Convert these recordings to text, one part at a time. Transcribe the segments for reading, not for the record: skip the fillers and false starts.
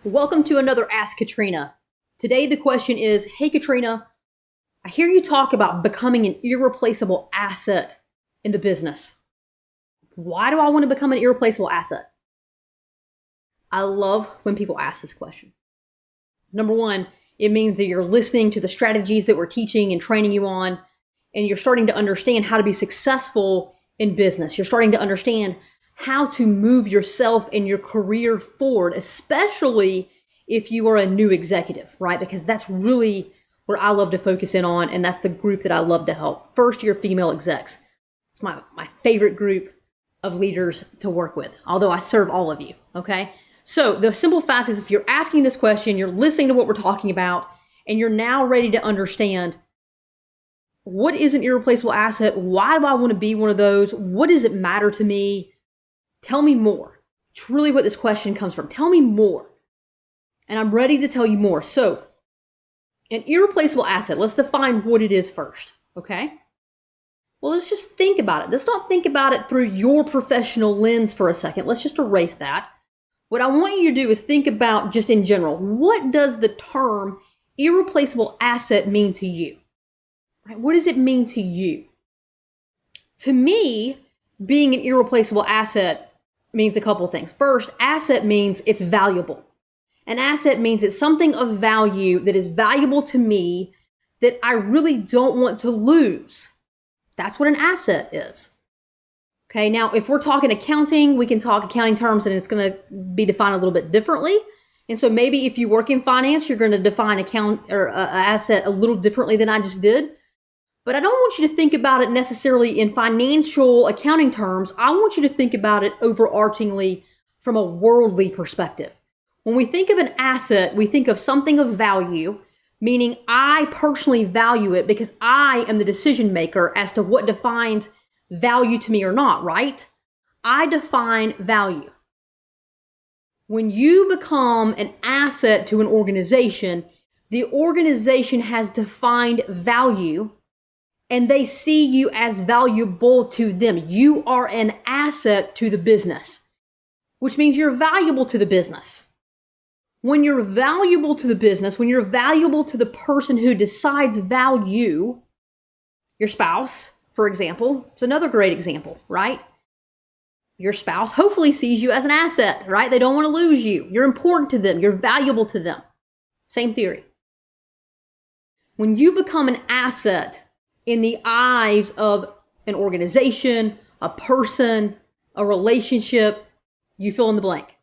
Welcome to another Ask Katrina. Today the question is, hey Katrina, I hear you talk about becoming an irreplaceable asset in the business. Why do I want to become an irreplaceable asset? I love when people ask this question. Number one, it means that you're listening to the strategies that we're teaching and training you on, and you're starting to understand how to be successful in business. You're starting to understand how to move yourself and your career forward, especially if you are a new executive, right? Because that's really where I love to focus in on, and that's the group that I love to help. First-year female execs. It's my favorite group of leaders to work with, although I serve all of you, okay? So the simple fact is, if you're asking this question, you're listening to what we're talking about, and you're now ready to understand, what is an irreplaceable asset? Why do I want to be one of those? What does it matter to me? Tell me more. It's really what this question comes from. Tell me more. And I'm ready to tell you more. So, an irreplaceable asset, let's define what it is first, okay? Well, let's just think about it. Let's not think about it through your professional lens for a second. Let's just erase that. What I want you to do is think about just in general. What does the term irreplaceable asset mean to you? Right? What does it mean to you? To me, being an irreplaceable asset means a couple of things. First, asset means it's valuable. An asset means it's something of value that is valuable to me that I really don't want to lose. That's what an asset is. Okay, now if we're talking accounting, we can talk accounting terms and it's going to be defined a little bit differently. And so maybe if you work in finance, you're going to define asset a little differently than I just did. But I don't want you to think about it necessarily in financial accounting terms. I want you to think about it overarchingly from a worldly perspective. When we think of an asset, we think of something of value, meaning I personally value it because I am the decision maker as to what defines value to me or not, right? I define value. When you become an asset to an organization, the organization has defined value and they see you as valuable to them. You are an asset to the business, which means you're valuable to the business. When you're valuable to the business, when you're valuable to the person who decides value, your spouse, for example, it's another great example, right? Your spouse hopefully sees you as an asset, right? They don't want to lose you. You're important to them. You're valuable to them. Same theory. When you become an asset in the eyes of an organization, a person, a relationship, you fill in the blank.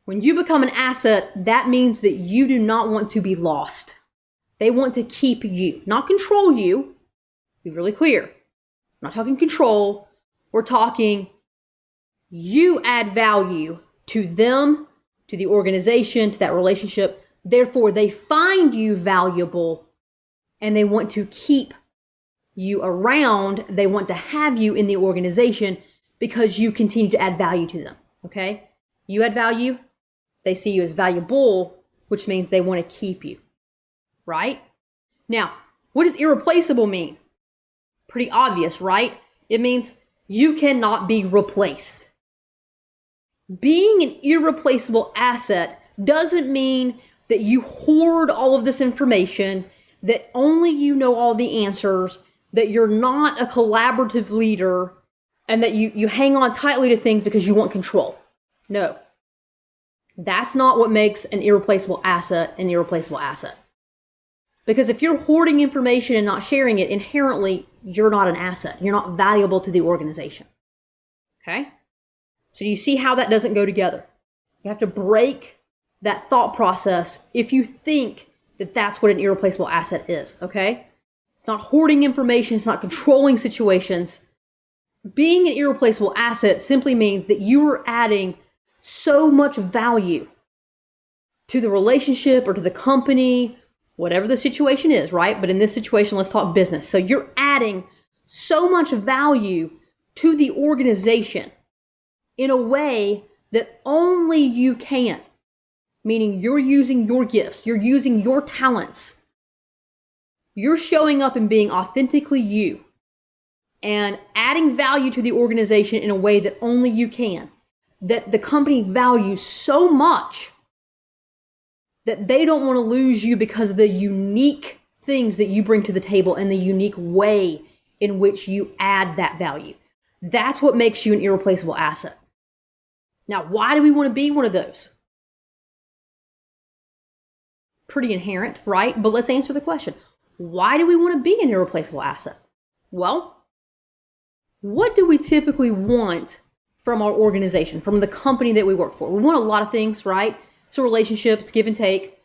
When you become an asset, that means that you do not want to be lost. They want to keep you, not control you. Be really clear. I'm not talking control. We're talking you add value to them, to the organization, to that relationship. Therefore, they find you valuable and they want to keep you around. They want to have you in the organization because you continue to add value to them, okay? You add value, they see you as valuable, which means they want to keep you, right? Now, what does irreplaceable mean? Pretty obvious, right? It means you cannot be replaced. Being an irreplaceable asset doesn't mean that you hoard all of this information, that only you know all the answers, that you're not a collaborative leader, and that you hang on tightly to things because you want control. No. That's not what makes an irreplaceable asset an irreplaceable asset. Because if you're hoarding information and not sharing it, inherently, you're not an asset. You're not valuable to the organization. Okay? So you see how that doesn't go together. You have to break that thought process if you think that that's what an irreplaceable asset is, okay? It's not hoarding information. It's not controlling situations. Being an irreplaceable asset simply means that you are adding so much value to the relationship or to the company, whatever the situation is, right? But in this situation, let's talk business. So you're adding so much value to the organization in a way that only you can. Meaning you're using your gifts, you're using your talents. You're showing up and being authentically you and adding value to the organization in a way that only you can, that the company values so much that they don't want to lose you because of the unique things that you bring to the table and the unique way in which you add that value. That's what makes you an irreplaceable asset. Now, why do we want to be one of those? Pretty inherent, right? But let's answer the question. Why do we want to be an irreplaceable asset? Well, what do we typically want from our organization, from the company that we work for? We want a lot of things, right? It's a relationship, it's give and take.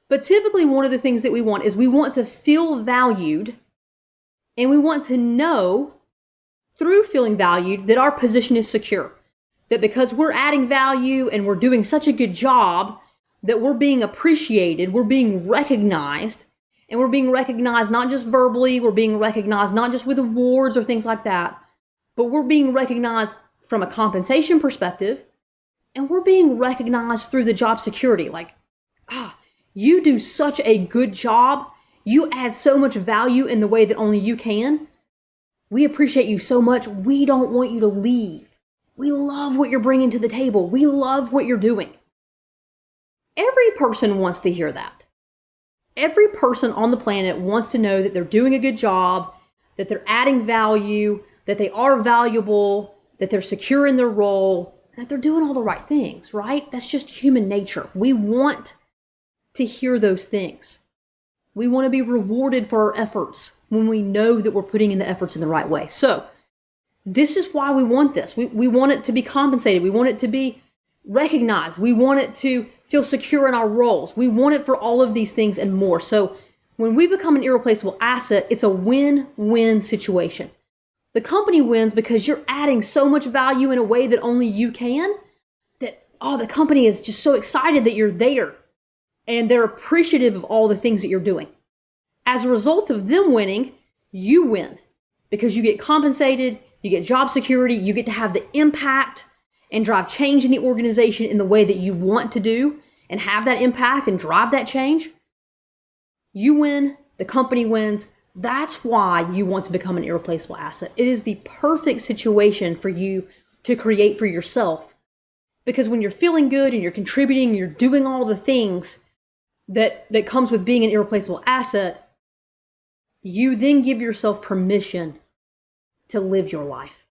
But typically one of the things that we want is we want to feel valued, and we want to know through feeling valued that our position is secure. That because we're adding value and we're doing such a good job, that we're being appreciated, we're being recognized, and we're being recognized not just verbally, we're being recognized not just with awards or things like that, but we're being recognized from a compensation perspective, and we're being recognized through the job security. Like, you do such a good job. You add so much value in the way that only you can. We appreciate you so much. We don't want you to leave. We love what you're bringing to the table. We love what you're doing. Every person wants to hear that. Every person on the planet wants to know that they're doing a good job, that they're adding value, that they are valuable, that they're secure in their role, that they're doing all the right things, right? That's just human nature. We want to hear those things. We want to be rewarded for our efforts when we know that we're putting in the efforts in the right way. So this is why we want this. We want it to be compensated. We want it to be recognized. We want it to feel secure in our roles. We want it for all of these things and more. So when we become an irreplaceable asset, it's a win-win situation. The company wins because you're adding so much value in a way that only you can, that, the company is just so excited that you're there. And they're appreciative of all the things that you're doing. As a result of them winning, you win because you get compensated, you get job security, you get to have the impact and drive change in the organization in the way that you want to do and have that impact and drive that change. You win, the company wins. That's why you want to become an irreplaceable asset. It is the perfect situation for you to create for yourself, because when you're feeling good and you're contributing, you're doing all the things that comes with being an irreplaceable asset, you then give yourself permission to live your life.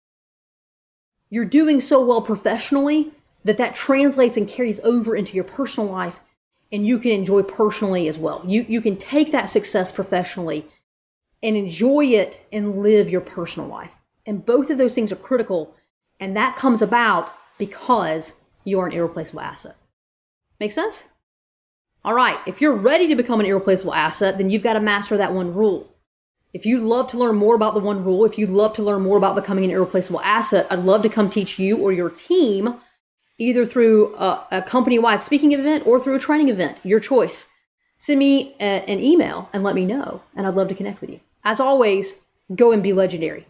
You're doing so well professionally that translates and carries over into your personal life, and you can enjoy personally as well. You can take that success professionally and enjoy it and live your personal life. And both of those things are critical, and that comes about because you are an irreplaceable asset. Make sense? All right, if you're ready to become an irreplaceable asset, then you've got to master that one rule. If you'd love to learn more about the one rule, if you'd love to learn more about becoming an irreplaceable asset, I'd love to come teach you or your team, either through a company-wide speaking event or through a training event, your choice. Send me an email and let me know, and I'd love to connect with you. As always, go and be legendary.